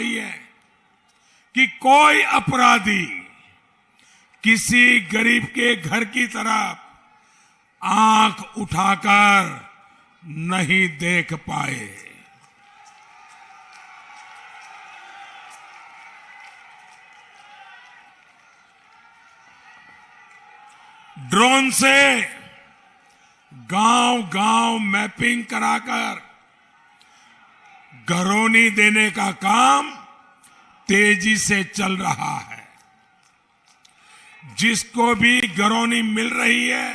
रही है कि कोई अपराधी किसी गरीब के घर की तरफ आंख उठाकर नहीं देख पाए। ड्रोन से गांव-गांव मैपिंग कराकर घरौनी देने का काम तेजी से चल रहा है। जिसको भी घरौनी मिल रही है,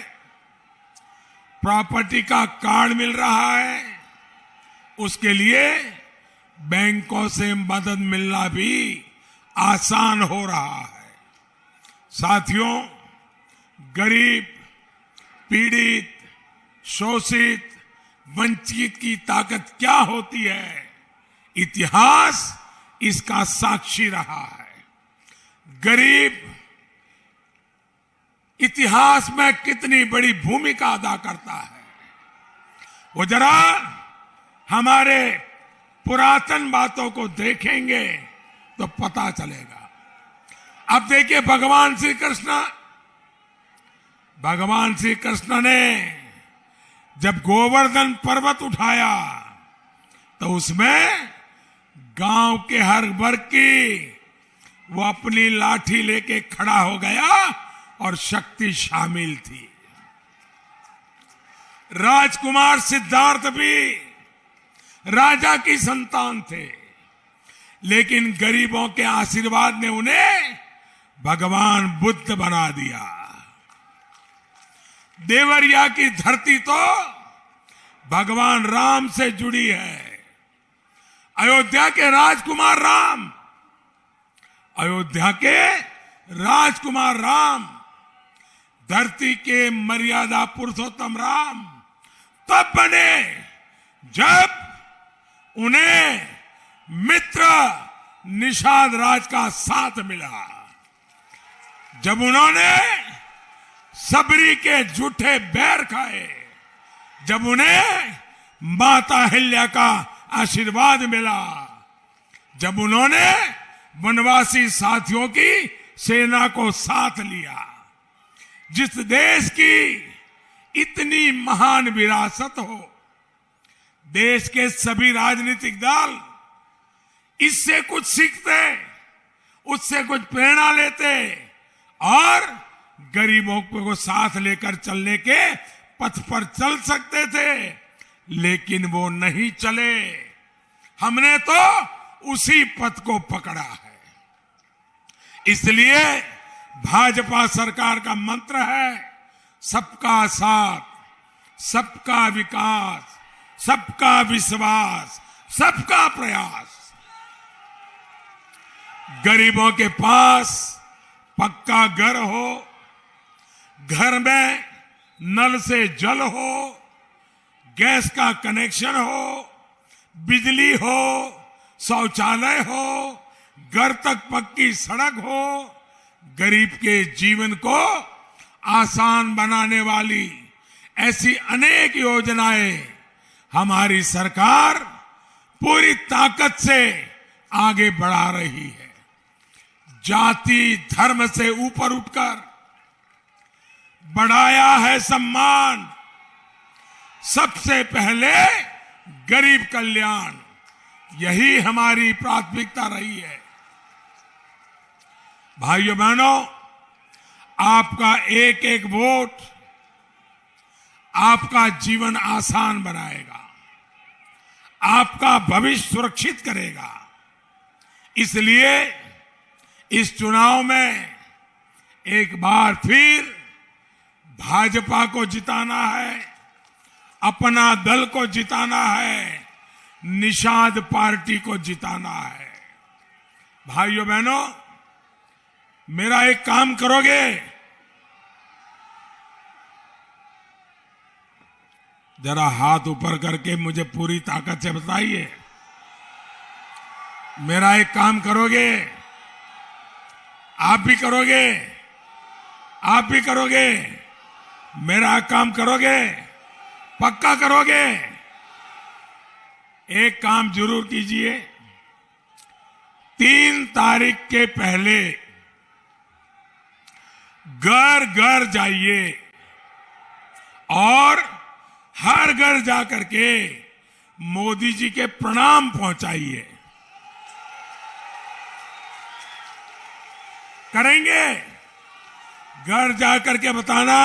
प्रॉपर्टी का कार्ड मिल रहा है, उसके लिए बैंकों से मदद मिलना भी आसान हो रहा है। साथियों, गरीब, पीड़ित, शोषित, वंचित की ताकत क्या होती है, इतिहास इसका साक्षी रहा है। गरीब इतिहास में कितनी बड़ी भूमिका अदा करता है, वो जरा हमारे पुरातन बातों को देखेंगे तो पता चलेगा। अब देखिए, भगवान श्री कृष्ण ने जब गोवर्धन पर्वत उठाया तो उसमें गांव के हर वर्ग की वो अपनी लाठी लेके खड़ा हो गया और शक्ति शामिल थी। राजकुमार सिद्धार्थ भी राजा की संतान थे, लेकिन गरीबों के आशीर्वाद ने उन्हें भगवान बुद्ध बना दिया। देवरिया की धरती तो भगवान राम से जुड़ी है। अयोध्या के राजकुमार राम, धरती के मर्यादा पुरुषोत्तम राम तब बने जब उन्हें मित्र निषाद राज का साथ मिला, जब उन्होंने सबरी के झूठे बैर खाए, जब उन्हें माता अहिल्या का आशीर्वाद मिला, जब उन्होंने वनवासी साथियों की सेना को साथ लिया। जिस देश की इतनी महान विरासत हो, देश के सभी राजनीतिक दल इससे कुछ सीखते, उससे कुछ प्रेरणा लेते और गरीबों को साथ लेकर चलने के पथ पर चल सकते थे, लेकिन वो नहीं चले। हमने तो उसी पथ को पकड़ा है। इसलिए भाजपा सरकार का मंत्र है सबका साथ, सबका विकास, सबका विश्वास, सबका प्रयास। गरीबों के पास पक्का घर हो, घर में नल से जल हो, गैस का कनेक्शन हो, बिजली हो, शौचालय हो, घर तक पक्की सड़क हो, गरीब के जीवन को आसान बनाने वाली ऐसी अनेक योजनाएं हमारी सरकार पूरी ताकत से आगे बढ़ा रही है। जाति धर्म से ऊपर उठकर बढ़ाया है सम्मान, सबसे पहले गरीब कल्याण, यही हमारी प्राथमिकता रही है। भाइयों बहनों, आपका एक एक वोट आपका जीवन आसान बनाएगा, आपका भविष्य सुरक्षित करेगा। इसलिए इस चुनाव में एक बार फिर भाजपा को जिताना है, अपना दल को जिताना है, निषाद पार्टी को जिताना है। भाइयों बहनों, मेरा एक काम करोगे? जरा हाथ ऊपर करके मुझे पूरी ताकत से बताइए, मेरा एक काम करोगे? आप भी करोगे? आप भी करोगे? मेरा काम करोगे? पक्का करोगे? एक काम जरूर कीजिए, 3 तारीख के पहले घर घर जाइए और हर घर जाकर के मोदी जी के प्रणाम पहुंचाइए। करेंगे? घर जाकर के बताना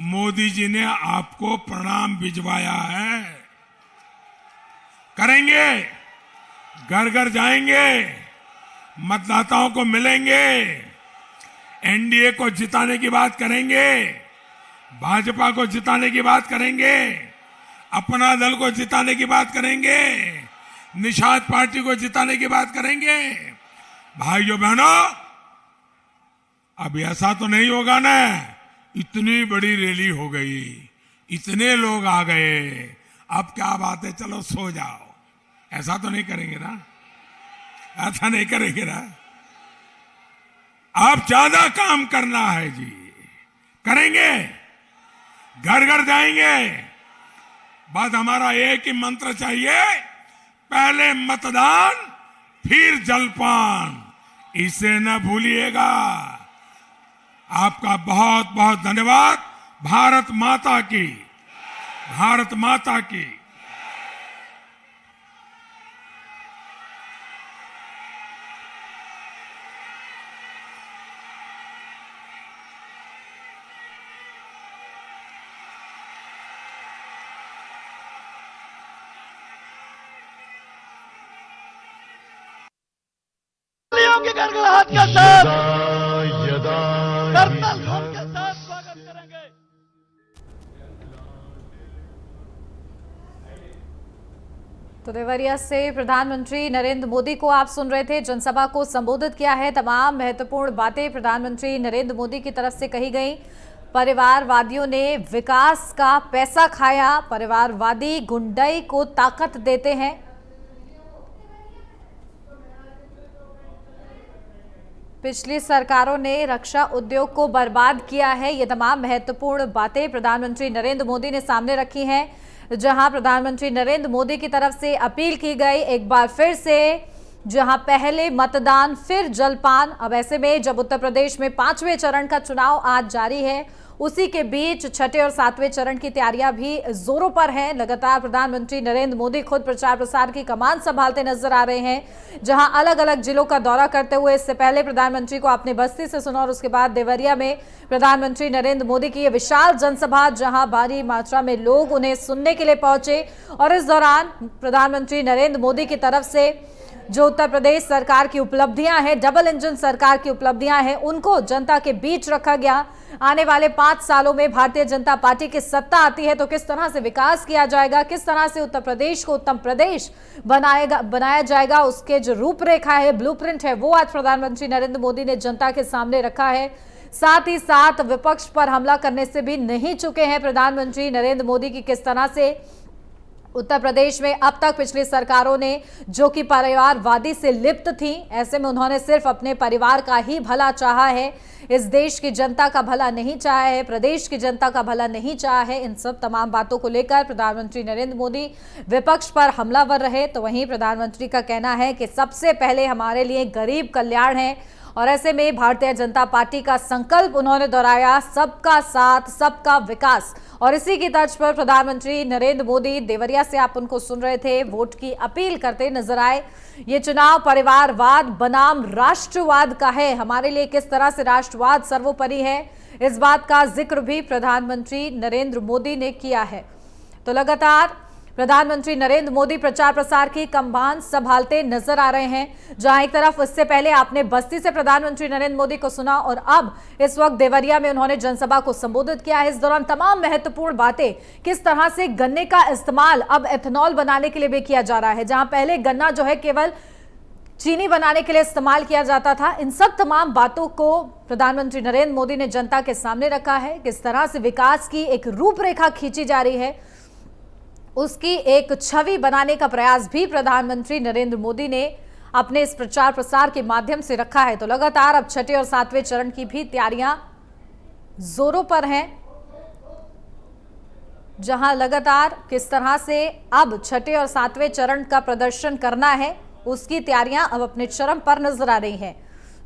मोदी जी ने आपको प्रणाम भिजवाया है। करेंगे? घर घर जाएंगे, मतदाताओं को मिलेंगे, एनडीए को जिताने की बात करेंगे, भाजपा को जिताने की बात करेंगे, अपना दल को जिताने की बात करेंगे, निषाद पार्टी को जिताने की बात करेंगे। भाइयों बहनों, अब ऐसा तो नहीं होगा ना, इतनी बड़ी रैली हो गई, इतने लोग आ गए, अब क्या बात है, चलो सो जाओ, ऐसा तो नहीं करेंगे ना? ऐसा नहीं करेंगे ना? अब ज्यादा काम करना है जी। करेंगे? घर घर जाएंगे। बस हमारा एक ही मंत्र चाहिए, पहले मतदान फिर जलपान, इसे न भूलिएगा। आपका बहुत बहुत धन्यवाद। भारत माता की, भारत माता की। के गड़गड़ाहट के साथ करतल ध्वनि के साथ स्वागत करेंगे। तो देवरिया से प्रधानमंत्री नरेंद्र मोदी को आप सुन रहे थे। जनसभा को संबोधित किया है। तमाम महत्वपूर्ण बातें प्रधानमंत्री नरेंद्र मोदी की तरफ से कही गई। परिवारवादियों ने विकास का पैसा खाया, परिवारवादी गुंडई को ताकत देते हैं। पिछली सरकारों ने रक्षा उद्योग को बर्बाद किया है। ये तमाम महत्वपूर्ण बातें प्रधानमंत्री नरेंद्र मोदी ने सामने रखी हैं, जहां प्रधानमंत्री नरेंद्र मोदी की तरफ से अपील की गई एक बार फिर से, जहां पहले मतदान फिर जलपान। अब ऐसे में जब उत्तर प्रदेश में 5वें चरण का चुनाव आज जारी है, उसी के बीच छठे और 7वें चरण की तैयारियां भी जोरों पर हैं। लगातार प्रधानमंत्री नरेंद्र मोदी खुद प्रचार प्रसार की कमान संभालते नजर आ रहे हैं, जहां अलग अलग जिलों का दौरा करते हुए इससे पहले प्रधानमंत्री को आपने बस्ती से सुना और उसके बाद देवरिया में प्रधानमंत्री नरेंद्र मोदी की यह विशाल जनसभा, जहां भारी मात्रा में लोग उन्हें सुनने के लिए पहुंचे। और इस दौरान प्रधानमंत्री नरेंद्र मोदी की तरफ से जो उत्तर प्रदेश सरकार की उपलब्धियां हैं, डबल इंजन सरकार की उपलब्धियां हैं, उनको जनता के बीच रखा गया। आने वाले 5 सालों में भारतीय जनता पार्टी की सत्ता आती है तो किस तरह से विकास किया जाएगा, किस तरह से उत्तर प्रदेश को उत्तम प्रदेश बनाया जाएगा, उसके जो रूपरेखा है, ब्लूप्रिंट है, वो आज प्रधानमंत्री नरेंद्र मोदी ने जनता के सामने रखा है। साथ ही साथ विपक्ष पर हमला करने से भी नहीं चुके हैं प्रधानमंत्री नरेंद्र मोदी की किस तरह से उत्तर प्रदेश में अब तक पिछली सरकारों ने जो कि परिवारवादी से लिप्त थी, ऐसे में उन्होंने सिर्फ अपने परिवार का ही भला चाहा है, इस देश की जनता का भला नहीं चाहा है, प्रदेश की जनता का भला नहीं चाहा है। इन सब तमाम बातों को लेकर प्रधानमंत्री नरेंद्र मोदी विपक्ष पर हमलावर रहे। तो वहीं प्रधानमंत्री का कहना है कि सबसे पहले हमारे लिए गरीब कल्याण है और ऐसे में भारतीय जनता पार्टी का संकल्प उन्होंने दोहराया, सबका साथ सबका विकास। और इसी की तर्ज पर प्रधानमंत्री नरेंद्र मोदी देवरिया से आप उनको सुन रहे थे, वोट की अपील करते नजर आए। ये चुनाव परिवारवाद बनाम राष्ट्रवाद का है, हमारे लिए किस तरह से राष्ट्रवाद सर्वोपरि है, इस बात का जिक्र भी प्रधानमंत्री नरेंद्र मोदी ने किया है। तो लगातार प्रधानमंत्री नरेंद्र मोदी प्रचार प्रसार की कमान संभालते नजर आ रहे हैं, जहां एक तरफ इससे पहले आपने बस्ती से प्रधानमंत्री नरेंद्र मोदी को सुना और अब इस वक्त देवरिया में उन्होंने जनसभा को संबोधित किया है। इस दौरान तमाम महत्वपूर्ण बातें, किस तरह से गन्ने का इस्तेमाल अब एथेनॉल बनाने के लिए भी किया जा रहा है, जहां पहले गन्ना जो है केवल चीनी बनाने के लिए इस्तेमाल किया जाता था। इन सब तमाम बातों को प्रधानमंत्री नरेंद्र मोदी ने जनता के सामने रखा है। किस तरह से विकास की एक रूपरेखा खींची जा रही है, उसकी एक छवि बनाने का प्रयास भी प्रधानमंत्री नरेंद्र मोदी ने अपने इस प्रचार प्रसार के माध्यम से रखा है। तो लगातार अब छठे और 7वें चरण की भी तैयारियां जोरों पर हैं, जहां लगातार किस तरह से अब छठे और 7वें चरण का प्रदर्शन करना है, उसकी तैयारियां अब अपने चरम पर नजर आ रही हैं।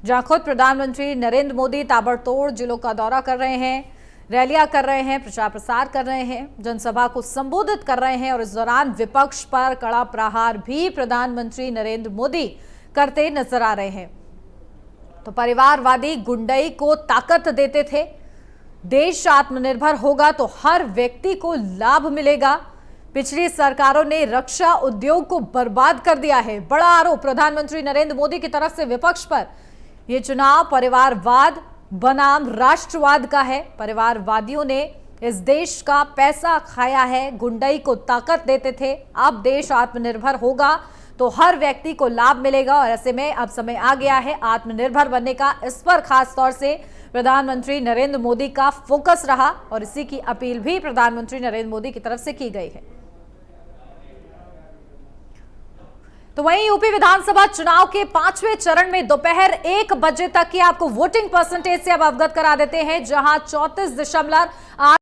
जहां खुद प्रधानमंत्री नरेंद्र मोदी ताबड़तोड़ जिलों का दौरा कर रहे हैं, रैलियां कर रहे हैं, प्रचार प्रसार कर रहे हैं, जनसभा को संबोधित कर रहे हैं और इस दौरान विपक्ष पर कड़ा प्रहार भी प्रधानमंत्री नरेंद्र मोदी करते नजर आ रहे हैं। तो परिवारवादी गुंडई को ताकत देते थे, देश आत्मनिर्भर होगा तो हर व्यक्ति को लाभ मिलेगा। पिछली सरकारों ने रक्षा उद्योग को बर्बाद कर दिया है, बड़ा आरोप प्रधानमंत्री नरेंद्र मोदी की तरफ से विपक्ष पर। यह चुनाव परिवारवाद बनाम राष्ट्रवाद का है। परिवारवादियों ने इस देश का पैसा खाया है, गुंडई को ताकत देते थे। अब देश आत्मनिर्भर होगा तो हर व्यक्ति को लाभ मिलेगा और ऐसे में अब समय आ गया है आत्मनिर्भर बनने का। इस पर खास तौर से प्रधानमंत्री नरेंद्र मोदी का फोकस रहा और इसी की अपील भी प्रधानमंत्री नरेंद्र मोदी की तरफ से की गई है। तो वहीं यूपी विधानसभा चुनाव के 5वें चरण में दोपहर 1 बजे तक की आपको वोटिंग परसेंटेज से अब अवगत करा देते हैं, जहां 34.8